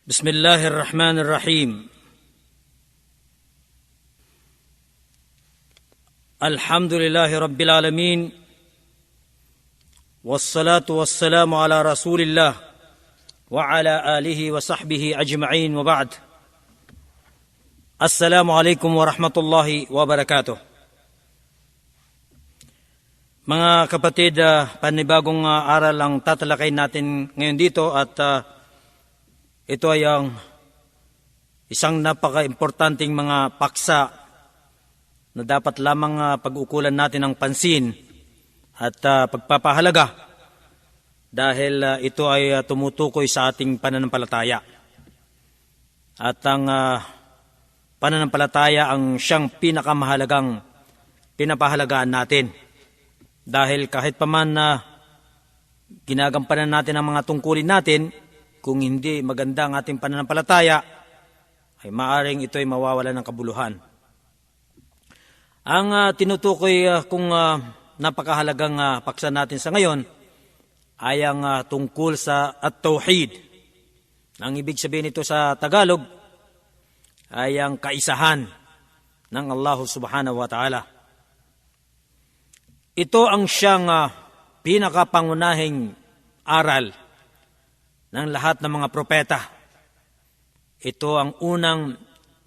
بسم الله الرحمن الرحيم. الحمد لله رب العالمين، والصلاة والسلام على رسول الله وعلى آله وصحبه أجمعين، وبعد. السلام عليكم ورحمة الله وبركاته. Mga kapatid, panibagong aral ang tatalakay natin ngayon dito at ito ay ang isang napaka-importanting mga paksa na dapat lamang pag-ukulan natin ng pansin at pagpapahalaga dahil ito ay tumutukoy sa ating pananampalataya. At ang pananampalataya ang siyang pinakamahalagang pinapahalagaan natin. Dahil kahit paman na ginagampanan natin ang mga tungkulin natin, kung hindi maganda ang ating pananampalataya, ay maaring ito ay mawawala ng kabuluhan. Ang tinutukoy kung napakahalagang paksa natin sa ngayon ay ang tungkol sa at-tauhid. Ang ibig sabihin nito sa Tagalog ay ang kaisahan ng Allah subhanahu wa ta'ala. Ito ang siyang pinakapangunahing aral ng lahat ng mga propeta. Ito ang unang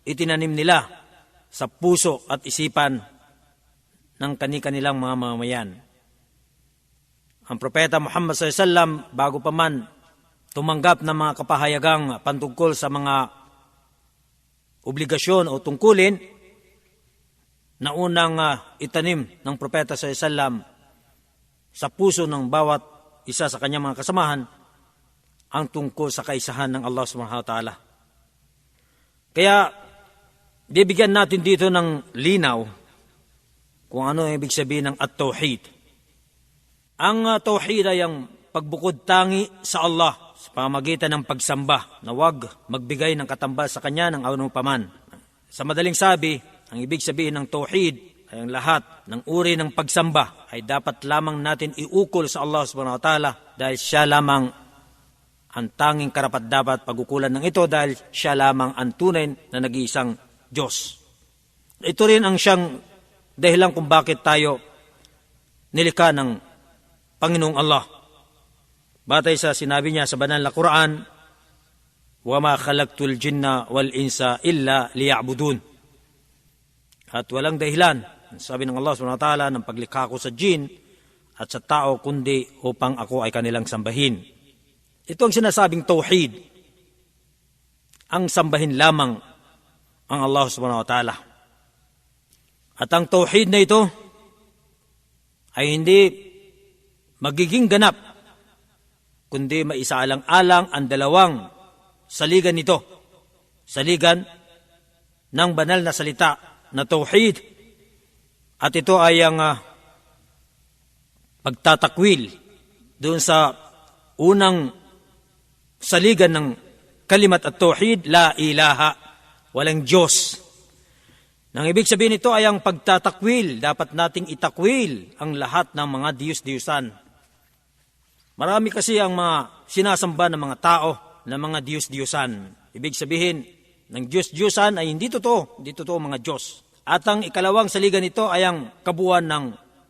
itinanim nila sa puso at isipan ng kani-kanilang mga mamamayan. Ang propeta Muhammad SAW, bago pa man tumanggap ng mga kapahayagang pantungkol sa mga obligasyon o tungkulin, na unang itanim ng propeta SAW sa puso ng bawat isa sa kanyang mga kasamahan ang tungkol sa kaisahan ng Allah subhanahu wa ta'ala. Kaya, bibigyan natin dito ng linaw kung ano ang ibig sabihin ng at-tauhid. Ang tauhid ay ang pagbukod tangi sa Allah sa pamamagitan ng pagsamba na huwag magbigay ng katambal sa Kanya ng anumang paman. Sa madaling sabi, ang ibig sabihin ng tauhid ay ang lahat ng uri ng pagsamba ay dapat lamang natin iukol sa Allah subhanahu wa ta'ala dahil siya lamang ang tanging karapat-dapat pag-ukulan ng ito dahil siya lamang ang tunay na nag-iisang Diyos. Ito rin ang siyang dahilan kung bakit tayo nilikha ng Panginoong Allah. Batay sa sinabi niya sa banal na Quran, وَمَا خَلَقْتُ الْجِنَّ وَالْإِنسَ إِلَّا لِيَعْبُدُونَ. At walang dahilan, sabi ng Allah subhanahu wa ta'ala, ng paglikha ko sa jin at sa tao kundi upang ako ay kanilang sambahin. Ito ang sinasabing tauhid. Ang sambahin lamang ang Allah subhanahu wa ta'ala. At ang tauhid na ito ay hindi magiging ganap kundi maisaalang-alang ang dalawang saligan nito. Saligan ng banal na salita na tauhid. At ito ay ang pagtatakwil doon sa unang saligan ng kalimat at tauhid, la ilaha, walang Diyos. Nang ibig sabihin nito ay ang pagtatakwil, dapat nating itakwil ang lahat ng mga diyos-diyusan. Marami kasi ang mga sinasamba ng mga tao na mga diyos-diyusan. Ibig sabihin ng Diyos-diyusan ay hindi totoo mga Diyos. At ang ikalawang saligan nito ay ang kabuuan ng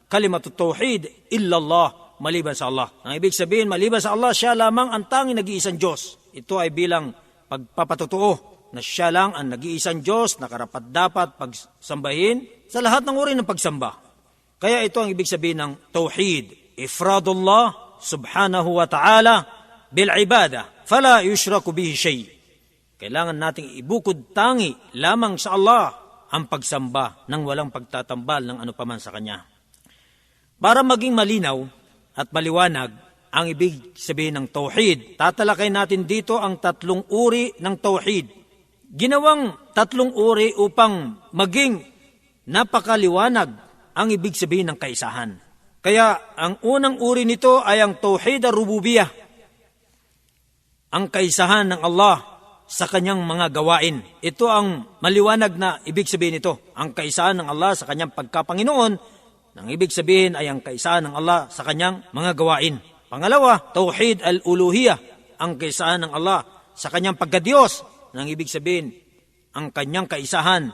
kalimat at tauhid, illallah, maliban sa Allah. Ang ibig sabihin, maliban sa Allah, siya lamang ang tanging nag-iisang Diyos. Ito ay bilang pagpapatotoo na siya lang ang nag-iisang Diyos na karapat-dapat pagsambahin sa lahat ng uri ng pagsamba. Kaya ito ang ibig sabihin ng tauhid. Ifradullah subhanahu wa ta'ala bil ibadah, fala yushraku bihi shay. Kailangan nating ibukod tangi lamang sa Allah ang pagsamba nang walang pagtatambal ng anupaman sa Kanya. Para maging malinaw at maliwanag ang ibig sabihin ng tauhid, tatalakay natin dito ang tatlong uri ng tauhid. Ginawang tatlong uri upang maging napakaliwanag ang ibig sabihin ng kaisahan. Kaya ang unang uri nito ay ang tauhid ar-rububiyah, ang kaisahan ng Allah sa kanyang mga gawain. Ito ang maliwanag na ibig sabihin nito, ang kaisahan ng Allah sa kanyang pagkapanginoon. Ang ibig sabihin ay ang kaisahan ng Allah sa kanyang mga gawain. Pangalawa, tauhid al-uluhiyah, ang kaisahan ng Allah sa kanyang pagkadiyos. Nang ibig sabihin, ang kanyang kaisahan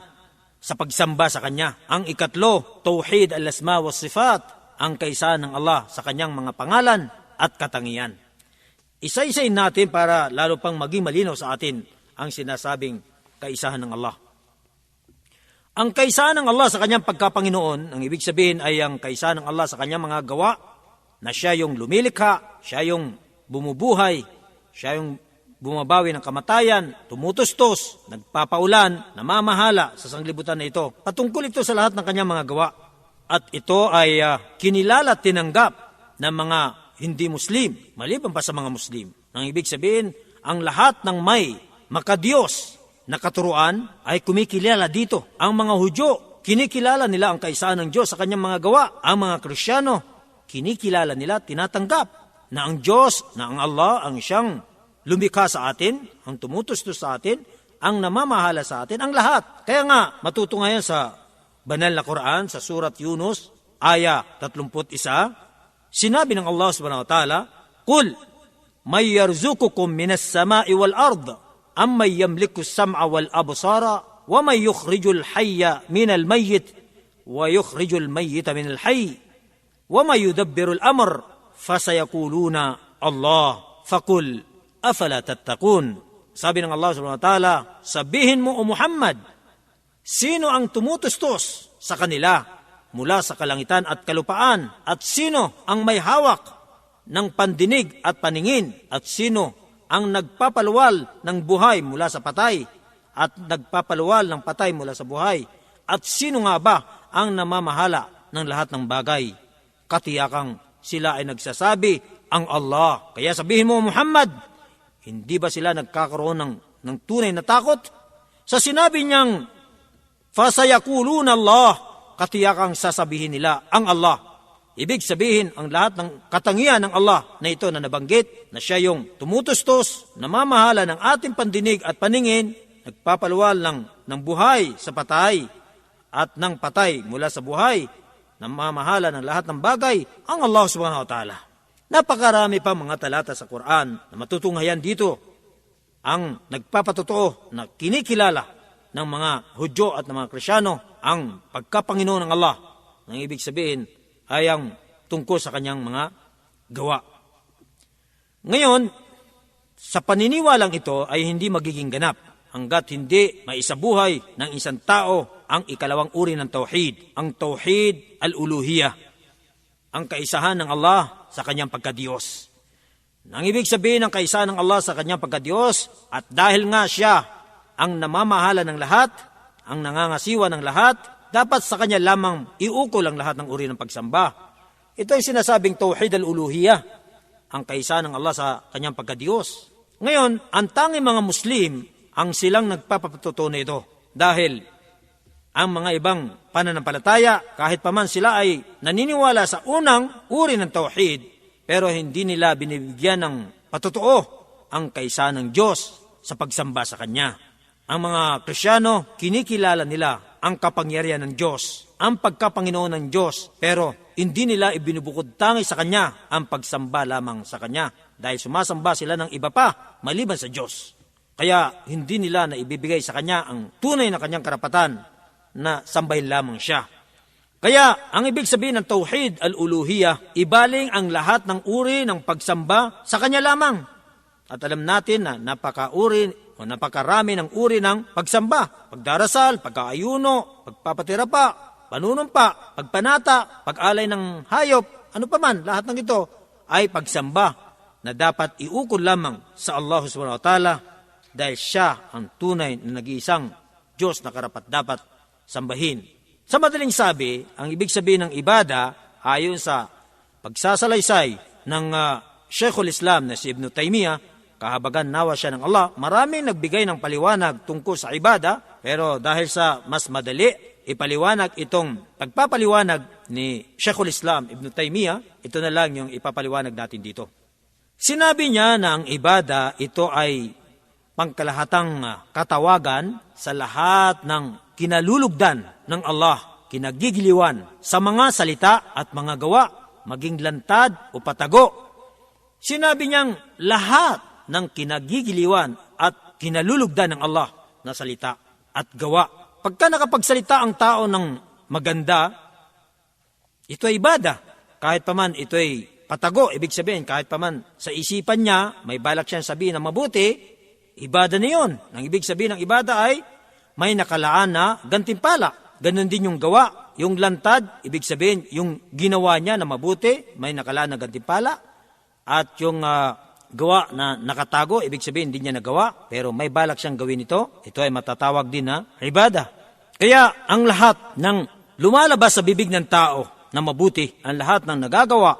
sa pagsamba sa kanya. Ang ikatlo, tauhid al-asma wa sifat, ang kaisahan ng Allah sa kanyang mga pangalan at katangian. Isa-isayin natin para lalo pang maging malinaw sa atin ang sinasabing kaisahan ng Allah. Ang kaisahan ng Allah sa kanyang pagkapanginoon, ang ibig sabihin ay ang kaisahan ng Allah sa kanyang mga gawa, na siya yung lumilikha, siya yung bumubuhay, siya yung bumabawi ng kamatayan, tumutustos, nagpapaulan, namamahala sa sanglibutan na ito. Patungkol ito sa lahat ng kanyang mga gawa. At ito ay kinilala at tinanggap ng mga hindi Muslim, maliban pa sa mga Muslim. Ang ibig sabihin, ang lahat ng may makadiyos na katuruan ay kumikilala dito. Ang mga Hudyo, kinikilala nila ang kaisahan ng Diyos sa kanyang mga gawa. Ang mga Kristiyano, kinikilala nila, tinatanggap na ang Diyos, na ang Allah, ang siyang lumikha sa atin, ang tumutustos sa atin, ang namamahala sa atin, ang lahat. Kaya nga, matutungayan sa banal na Quran, sa surat Yunus, aya 31, sinabi ng Allah subhanahu wa ta'ala, "Qul, may yarzukukum minas sama'i wal ard, am may yamliku as-sam'a wal absara, wa may yukhrijul hayya minal mayyit, wa yukhrijul mayyita minal hayy, wa may yudabbirul amr, fasayakuluna Allah, faqul afala tattaqun." Sabi ng Allah subhanahu wa ta'ala, sabihin mo o Muhammad, sino ang tumutustos sa kanila mula sa kalangitan at kalupaan, at sino ang may hawak ng pandinig at paningin, at sino ang nagpapaluwal ng buhay mula sa patay at nagpapaluwal ng patay mula sa buhay, at sino nga ba ang namamahala ng lahat ng bagay? Katiyakang sila ay nagsasabi, ang Allah. Kaya sabihin mo Muhammad, hindi ba sila nagkakaroon ng tunay na takot? Sa sinabi niyang, fasayakuluna Allah, katiyakang sasabihin nila, ang Allah. Ibig sabihin, ang lahat ng katangian ng Allah na ito na nabanggit, na siya yung tumutustos, namamahala ng ating pandinig at paningin, nagpapaluwal ng buhay sa patay, at ng patay mula sa buhay, namamahala ng lahat ng bagay, ang Allah subhanahu wa ta'ala. Napakarami pa mga talata sa Quran na matutunghayan dito ang nagpapatotoo na kinikilala ng mga Hudyo at ng mga Kristiyano ang pagkapanginoon ng Allah. Ang ibig sabihin ay ang tungkol sa kanyang mga gawa. Ngayon, sa paniniwalang ito ay hindi magiging ganap hanggat hindi maisabuhay ng isang tao ang ikalawang uri ng tauhid, ang tauhid al-uluhiyah, ang kaisahan ng Allah sa kanyang pagkadiyos. Ang ibig sabihin ng kaisahan ng Allah sa kanyang pagkadiyos, at dahil nga siya ang namamahala ng lahat, ang nangangasiwa ng lahat, dapat sa kanya lamang iukol ang lahat ng uri ng pagsamba. Ito ay sinasabing tauhid al-uluhiyah, ang kaisahan ng Allah sa kanyang pagkadiyos. Ngayon, ang tanging mga Muslim ang silang nagpapatuto nito, dahil ang mga ibang pananampalataya, kahit pa man sila ay naniniwala sa unang uri ng tauhid, pero hindi nila binibigyan ng patotoo ang kaisahan ng Diyos sa pagsamba sa Kanya. Ang mga Kristiyano, kinikilala nila ang kapangyarihan ng Diyos, ang pagkapanginoon ng Diyos, pero hindi nila ibinubukod tangi sa Kanya ang pagsamba lamang sa Kanya, dahil sumasamba sila ng iba pa maliban sa Diyos. Kaya hindi nila na ibibigay sa Kanya ang tunay na Kanyang karapatan na sambahin lamang siya. Kaya, ang ibig sabihin ng tauhid al-uluhiyah, ibaling ang lahat ng uri ng pagsamba sa Kanya lamang. At alam natin na napakauri o napakarami ng uri ng pagsamba. Pagdarasal, pagkaayuno, pagpapatira pa, panunumpa, pagpanata, pag-alay ng hayop, ano pa man, lahat ng ito ay pagsamba na dapat iukol lamang sa Allah subhanahu wa ta'ala, dahil siya ang tunay na nag-iisang Diyos na karapat-dapat sambahin. Sa madaling sabi, ang ibig sabihin ng ibada ayon sa pagsasalaysay ng Sheikhul Islam na si Ibn Taymiyyah, kahabagan nawa siya ng Allah, maraming nagbigay ng paliwanag tungkol sa ibada, pero dahil sa mas madali ipaliwanag itong pagpapaliwanag ni Sheikhul Islam Ibn Taymiyyah, ito na lang yung ipapaliwanag natin dito. Sinabi niya na ang ibada ito ay pangkalahatang katawagan sa lahat ng kinalulugdan ng Allah, kinagigiliwan sa mga salita at mga gawa, maging lantad o patago. Sinabi niyang lahat ng kinagigiliwan kinalulugdan ng Allah na salita at gawa. Pagka nakapagsalita ang tao ng maganda, ito ay ibada. Kahit paman ito ay patago, ibig sabihin, kahit paman sa isipan niya, may balak siyang sabihin na mabuti, ibada na yun. Ang ibig sabihin ng ibada ay may nakalaan na gantimpala. Ganon din yung gawa. Yung lantad, ibig sabihin, yung ginawa niya na mabuti, may nakalaan na gantimpala. At yung gawa na nakatago, ibig sabihin, hindi niya nagawa, pero may balak siyang gawin ito. Ito ay matatawag din na ibada. Kaya ang lahat ng lumalabas sa bibig ng tao na mabuti, ang lahat ng nagagawa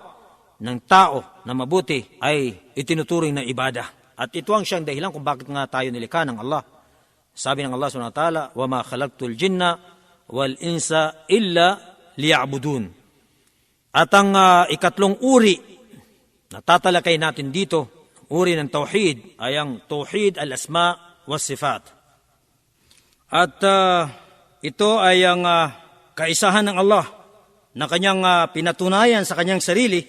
ng tao na mabuti ay itinuturing na ibada. At ito ang siyang dahilan kung bakit nga tayo nilikha ng Allah. Sabi ng Allah subhanahu wa ta'ala, وَمَا خَلَقْتُ الْجِنَّ وَالْإِنسَ إِلَّا لِيَعْبُدُونَ. At ang ikatlong uri na tatalakay natin dito, uri ng tauhid, ay ang tauhid al-asma wa sifat. At ito ay ang kaisahan ng Allah na kanyang pinatunayan sa kanyang sarili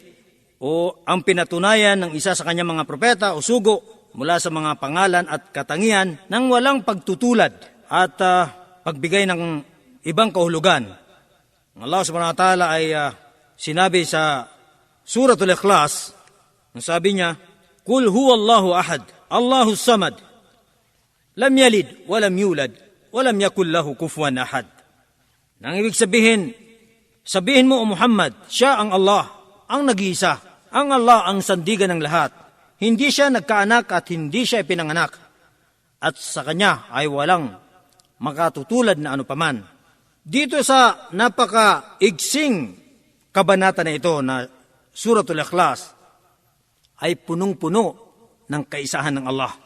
o ang pinatunayan ng isa sa kanyang mga propeta o sugo mula sa mga pangalan at katangian nang walang pagtutulad at pagbigay ng ibang kahulugan. Ang Allah subhanahu wa ta'ala ay sinabi sa Suratul Ikhlas, ang sabi niya, Kul huwallahu ahad, Allahu samad, lam yalid, walam yulad, walam yakul lahu kufuwan ahad. Nang ibig sabihin mo o Muhammad, siya ang Allah, ang nag-iisa, ang Allah ang sandigan ng lahat. Hindi siya nagkaanak at hindi siya pinanganak. At sa kanya ay walang makatutulad na ano paman. Dito sa napaka-igsing kabanata na ito na Suratul Ikhlas ay punong-puno ng kaisahan ng Allah.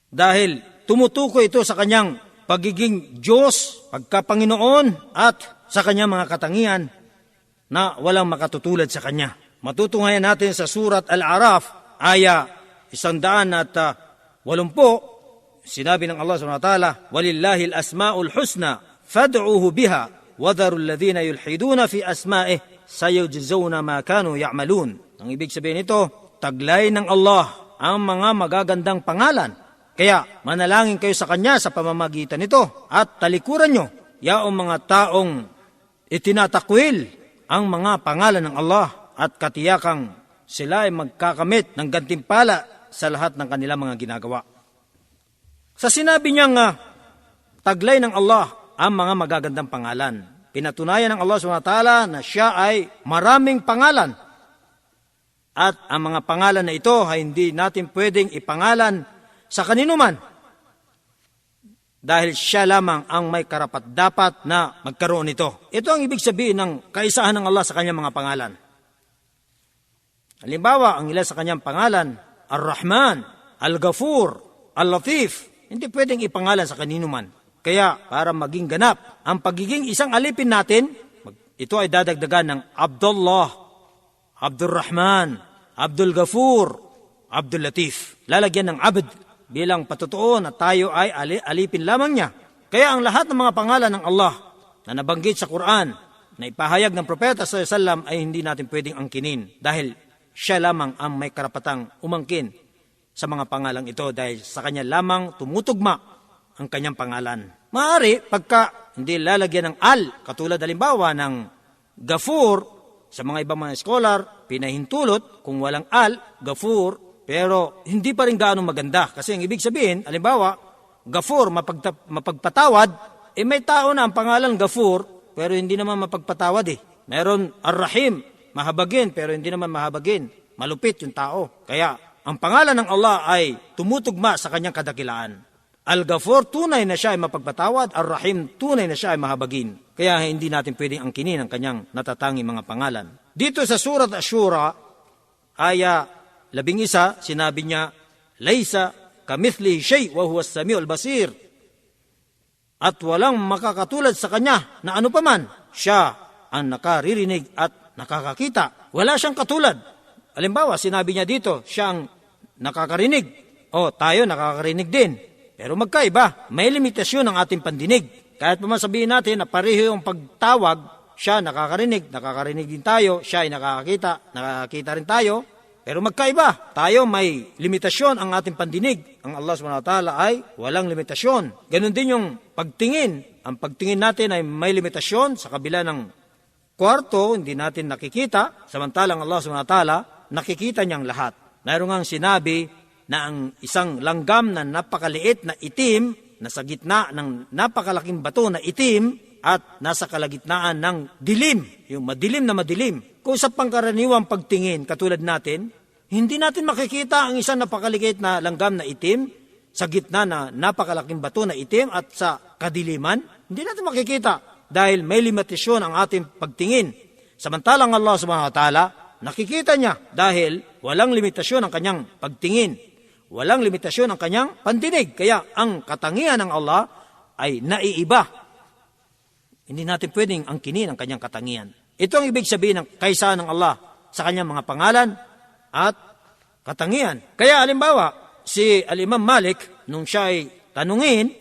Dahil tumutukoy ito sa kanyang pagiging Diyos, pagkapanginoon at sa kanyang mga katangian na walang makatutulad sa kanya. Matutunghayan natin sa Surat Al-Araf, aya 180, sinabi ng Allah subhanahu wa ta'ala, وَلِلَّهِ الْأَسْمَاءُ الْحُسْنَى فَادْعُوهُ بِهَا وَذَرُوا الَّذِينَ يُلْحِدُونَ فِي أَسْمَائِهِ سَيُجْزَوْنَ مَا كَانُوا يَعْمَلُونَ. Ang ibig sabihin nito, taglay ng Allah ang mga magagandang pangalan. Kaya manalangin kayo sa Kanya sa pamamagitan nito at talikuran nyo yaong mga taong itinatakwil ang mga pangalan ng Allah at katiyakang sila ay magkakamit ng gantimpala sa lahat ng kanilang mga ginagawa. Sa sinabi niyang taglay ng Allah ang mga magagandang pangalan, pinatunayan ng Allah SWT na siya ay maraming pangalan. At ang mga pangalan na ito ay hindi natin pwedeng ipangalan sa kanino man. Dahil siya lamang ang may karapat-dapat na magkaroon nito. Ito ang ibig sabihin ng kaisahan ng Allah sa kanyang mga pangalan. Halimbawa, ang ilan sa kanyang pangalan, Ar-Rahman, Al-Ghafur, Al-Latif, hindi pwedeng ipangalan sa kanino man. Kaya para maging ganap ang pagiging isang alipin natin, ito ay dadagdagan ng Abdullah, Abdurrahman, Abdul Ghafur, Abdul Latif. Lalagyan ng abd bilang patutuo na tayo ay alipin lamang niya. Kaya ang lahat ng mga pangalan ng Allah na nabanggit sa Quran, na ipahayag ng Propeta sallallahu alaihi wasallam ay hindi natin pwedeng angkinin dahil siya lamang ang may karapatang umangkin sa mga pangalang ito dahil sa kanya lamang tumutugma ang kanyang pangalan. Maaari pagka hindi lalagyan ng al, katulad halimbawa ng Ghafur, sa mga ibang mga scholar, pinahintulot kung walang al, Ghafur, pero hindi pa rin gaano maganda. Kasi ang ibig sabihin, halimbawa, Ghafur, mapagpatawad, may tao na ang pangalan Ghafur, pero hindi naman mapagpatawad Meron Ar-Rahim, mahabagin, pero hindi naman mahabagin. Malupit yung tao. Kaya, ang pangalan ng Allah ay tumutugma sa kanyang kadakilaan. Al-Ghafur, tunay na siya ay mapagpatawad. Ar-Rahim, tunay na siya ay mahabagin. Kaya hindi natin pwedeng angkinin ang kanyang natatanging mga pangalan. Dito sa Surat Ash-Shura, aya 11, sinabi niya, Laysa kamithlihi shay wa huwa as-sami'ul basir. At walang makakatulad sa kanya na ano paman, siya ang nakaririnig at nakakakita. Wala siyang katulad. Halimbawa, sinabi niya dito, siya ang nakakarinig. O, tayo nakakarinig din. Pero magkaiba, may limitasyon ang ating pandinig. Kahit pa man sabihin natin na pareho yung pagtawag, siya nakakarinig din tayo, siya ay nakakakita rin tayo, Pero magkaiba. Tayo may limitasyon ang ating pandinig. Ang Allah subhanahu wa ta'ala ay walang limitasyon. Ganon din yung pagtingin. Ang pagtingin natin ay may limitasyon sa kabila ng kwarto, hindi natin nakikita. Samantalang Allah subhanahu wa ta'ala, nakikita niyang lahat. Mayroon ngang sinabi na ang isang langgam na napakaliit na itim, nasa gitna ng napakalaking bato na itim, at nasa kalagitnaan ng dilim, yung madilim na madilim. Kung sa pangkaraniwang pagtingin, katulad natin, hindi natin makikita ang isang napakaliit na langgam na itim sa gitna na napakalaking bato na itim at sa kadiliman. Hindi natin makikita dahil may limitasyon ang ating pagtingin. Samantalang Allah subhanahu wa ta'ala, nakikita niya dahil walang limitasyon ang kanyang pagtingin. Walang limitasyon ang kanyang pandinig. Kaya ang katangian ng Allah ay naiiba. Hindi natin pwedeng angkinin ang kanyang katangian. Ito ang ibig sabihin ng kaisa ng Allah sa kanyang mga pangalan at katangian. Kaya halimbawa, si Al-Imam Malik, nung siya ay tanungin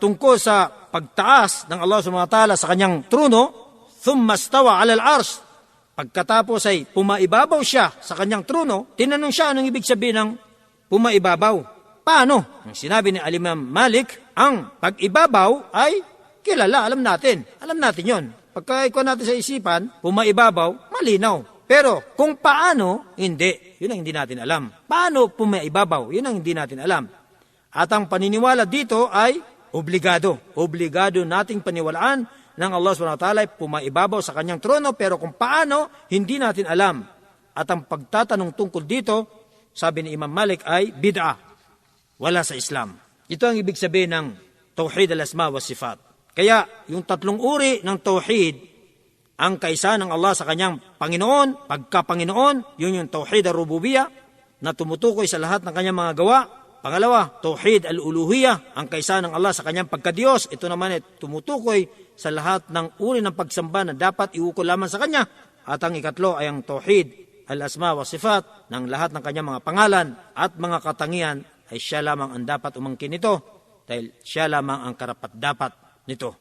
tungkol sa pagtaas ng Allah subhanahu wa ta'ala sa kanyang trono, thumma stawa 'ala al-'arsh. Pagkatapos ay pumaibabaw siya sa kanyang trono, tinanong siya anong ibig sabihin ng pumaibabaw. Paano? Ang sinabi ni Al-Imam Malik, ang pag-ibabaw ay kilala, alam natin. Alam natin yon. Pagka ikaw natin sa isipan, pumaibabaw, malinaw. Pero kung paano, hindi. Yun ang hindi natin alam. Paano pumaibabaw? Yun ang hindi natin alam. At ang paniniwala dito ay obligado. Obligado nating paniwalaan ng Allah subhanahu wa ta'ala ay pumaibabaw sa kanyang trono, pero kung paano, hindi natin alam. At ang pagtatanong tungkol dito, sabi ni Imam Malik ay bid'ah. Wala sa Islam. Ito ang ibig sabihin ng Tauhid al-Asma wa Sifat. Kaya yung tatlong uri ng Tauhid, ang kaisa ng Allah sa kanyang Panginoon, pagka-Panginoon, yun yung Tauhid al-Rububiyya, na tumutukoy sa lahat ng kanyang mga gawa. Pangalawa, Tauhid al-Uluhiyya, ang kaisa ng Allah sa kanyang pagka-Diyos. Ito naman ay tumutukoy sa lahat ng uri ng pagsamba na dapat iukol lamang sa kanya. At ang ikatlo ay ang Tauhid al-Asma wa Sifat, ng lahat ng kanyang mga pangalan at mga katangian, ay siya lamang ang dapat umangkin nito dahil siya lamang ang karapat-dapat nito.